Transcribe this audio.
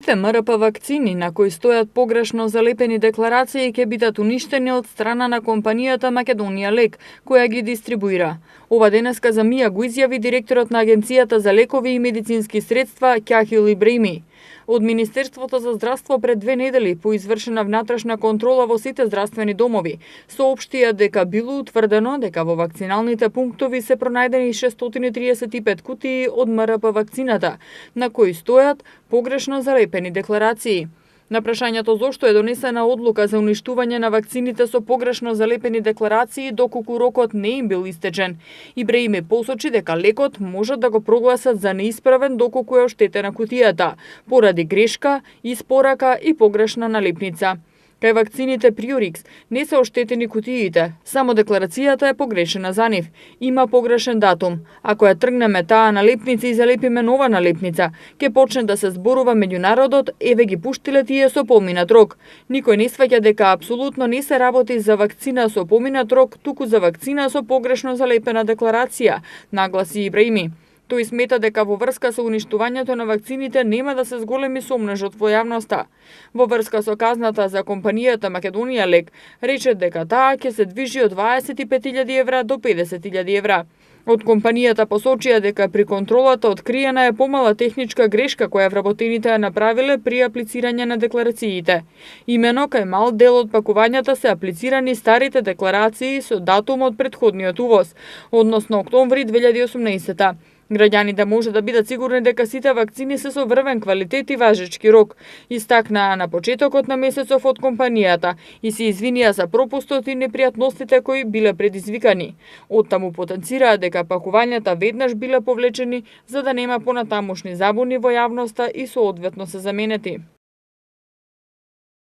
Сите МРП вакцини на кои стојат погрешно залепени декларации ќе бидат уништени од страна на компанијата Македонија Лек, која ги дистрибуира. Ова денеска за МИА го изјави директорот на Агенцијата за лекови и медицински средства Кјахил Ибраими. Од Министерството за здравство пред 2 недели по извршена внатрешна контрола во сите здравствени домови соопштија дека било утврдено дека во вакциналните пунктови се пронајдени 635 кутии од МРП вакцината, на кои стојат погрешно залепени декларации. На прашањето зошто е донесена одлука за уништување на вакцините со погрешно залепени декларации доколку рокот не им бил истечен, Ибраими посочи дека лекот можат да го прогласат за неисправен доколку е оштетена кутијата, поради грешка, испорака и погрешна налепница. Кај вакцините Приорикс не се оштетени кутиите, само декларацијата е погрешена за нив. Има погрешен датум. Ако ја тргнеме таа налепница и залепиме нова налепница, ќе почне да се зборува меѓу народот, еве ги пуштиле тие со поминат рок. Никој не сваќа дека апсолутно не се работи за вакцина со поминат рок, туку за вакцина со погрешно залепена декларација, нагласи Ибраими. Тој смета дека во врска со уништувањето на вакцините нема да се зголеми сомнежот во јавноста. Во врска со казната за компанијата Македонија Лек, рече дека таа ќе се движи од 25.000 евра до 50.000 евра. Од компанијата посочија дека при контролата откриена е помала техничка грешка која вработените ја направиле при аплицирање на декларациите. Имено кај мал дел од пакувањата се аплицирани старите декларации со датум од претходниот увоз, односно октомври 2018. Граѓаните може да бидат сигурни дека сите вакцини се со врвен квалитет и важечки рок, истакнаа на почетокот на месецов од компанијата и се извинија за пропустот и непријатностите кои биле предизвикани. Оттаму потенцираа дека пакувањата веднаш биле повлечени за да нема понатамошни забуни во јавноста и соодветно се заменети.